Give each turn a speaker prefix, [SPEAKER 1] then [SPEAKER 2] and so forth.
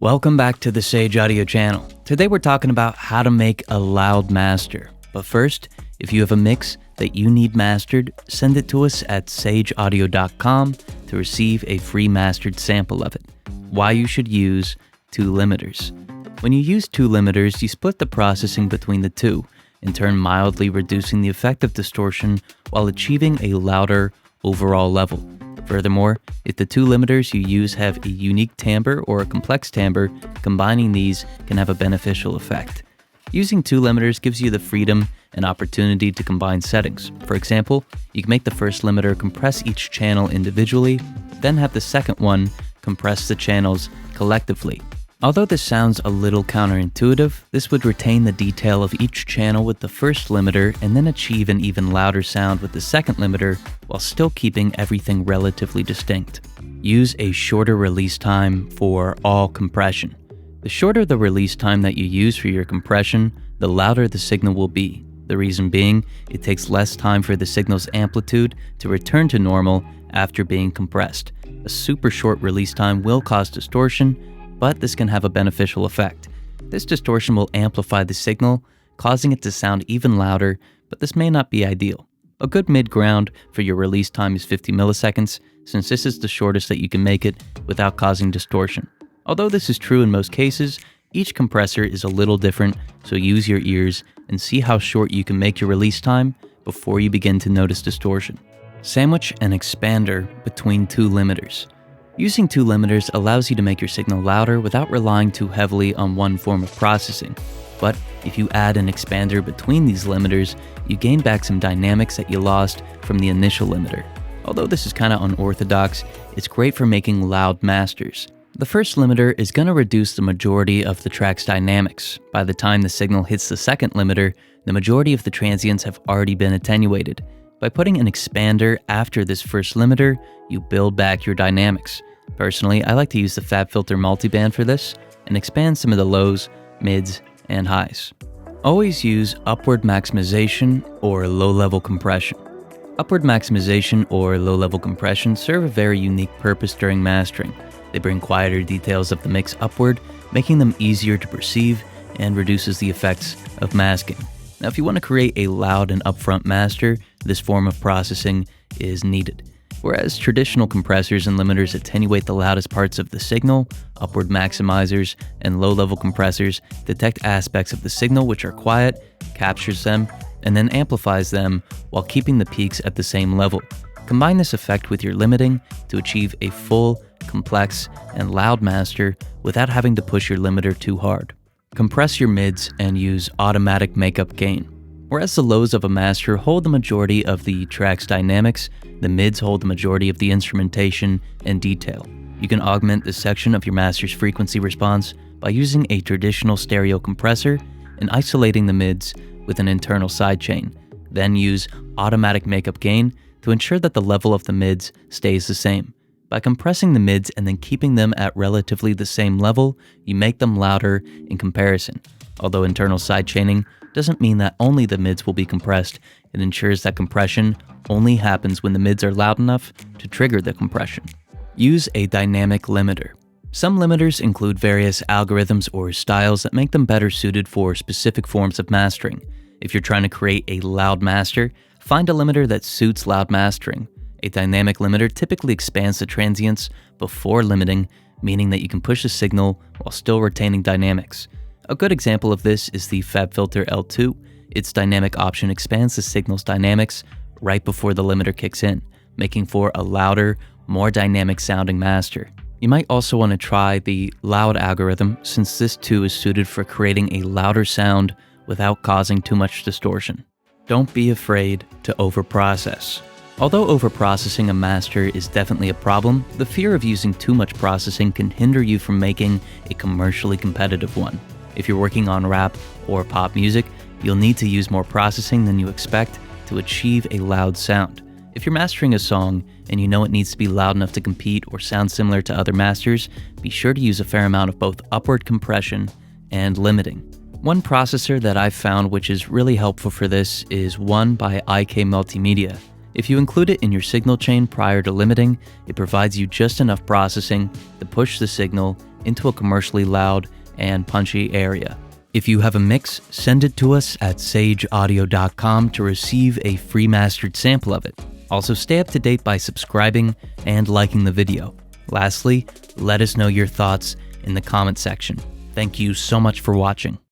[SPEAKER 1] Welcome back to the Sage Audio channel. Today we're talking about how to make a loud master. But first, if you have a mix that you need mastered, send it to us at sageaudio.com to receive a free mastered sample of it. Why you should use two limiters. When you use two limiters, you split the processing between the two, in turn mildly reducing the effect of distortion while achieving a louder overall level. Furthermore, if the two limiters you use have a unique timbre or a complex timbre, combining these can have a beneficial effect. Using two limiters gives you the freedom and opportunity to combine settings. For example, you can make the first limiter compress each channel individually, then have the second one compress the channels collectively. Although this sounds a little counterintuitive, this would retain the detail of each channel with the first limiter and then achieve an even louder sound with the second limiter while still keeping everything relatively distinct. Use a shorter release time for all compression. The shorter the release time that you use for your compression, the louder the signal will be. The reason being, it takes less time for the signal's amplitude to return to normal after being compressed. A super short release time will cause distortion, but this can have a beneficial effect. This distortion will amplify the signal, causing it to sound even louder, but this may not be ideal. A good mid-ground for your release time is 50 milliseconds, since this is the shortest that you can make it without causing distortion. Although this is true in most cases, each compressor is a little different, so use your ears and see how short you can make your release time before you begin to notice distortion. Sandwich an expander between two limiters. Using two limiters allows you to make your signal louder without relying too heavily on one form of processing. But if you add an expander between these limiters, you gain back some dynamics that you lost from the initial limiter. Although this is kind of unorthodox, it's great for making loud masters. The first limiter is going to reduce the majority of the track's dynamics. By the time the signal hits the second limiter, the majority of the transients have already been attenuated. By putting an expander after this first limiter, you build back your dynamics. Personally, I like to use the FabFilter multiband for this and expand some of the lows, mids, and highs. Always use upward maximization or low-level compression. Upward maximization or low-level compression serve a very unique purpose during mastering. They bring quieter details of the mix upward, making them easier to perceive and reduces the effects of masking. Now, if you want to create a loud and upfront master, this form of processing is needed. Whereas traditional compressors and limiters attenuate the loudest parts of the signal, upward maximizers and low-level compressors detect aspects of the signal which are quiet, captures them, and then amplifies them while keeping the peaks at the same level. Combine this effect with your limiting to achieve a full, complex, and loud master without having to push your limiter too hard. Compress your mids and use automatic makeup gain. Whereas the lows of a master hold the majority of the track's dynamics, the mids hold the majority of the instrumentation and detail. You can augment this section of your master's frequency response by using a traditional stereo compressor and isolating the mids with an internal sidechain. Then use automatic makeup gain to ensure that the level of the mids stays the same. By compressing the mids and then keeping them at relatively the same level, you make them louder in comparison. Although internal sidechaining doesn't mean that only the mids will be compressed, it ensures that compression only happens when the mids are loud enough to trigger the compression. Use a dynamic limiter. Some limiters include various algorithms or styles that make them better suited for specific forms of mastering. If you're trying to create a loud master, find a limiter that suits loud mastering. A dynamic limiter typically expands the transients before limiting, meaning that you can push the signal while still retaining dynamics. A good example of this is the FabFilter L2. Its dynamic option expands the signal's dynamics right before the limiter kicks in, making for a louder, more dynamic sounding master. You might also want to try the loud algorithm, since this too is suited for creating a louder sound without causing too much distortion. Don't be afraid to overprocess. Although overprocessing a master is definitely a problem, the fear of using too much processing can hinder you from making a commercially competitive one. If you're working on rap or pop music, you'll need to use more processing than you expect to achieve a loud sound. If you're mastering a song and you know it needs to be loud enough to compete or sound similar to other masters, be sure to use a fair amount of both upward compression and limiting. One processor that I've found which is really helpful for this is one by IK Multimedia. If you include it in your signal chain prior to limiting, it provides you just enough processing to push the signal into a commercially loud and punchy area. If you have a mix, send it to us at sageaudio.com to receive a free mastered sample of it. Also, stay up to date by subscribing and liking the video. Lastly, let us know your thoughts in the comment section. Thank you so much for watching.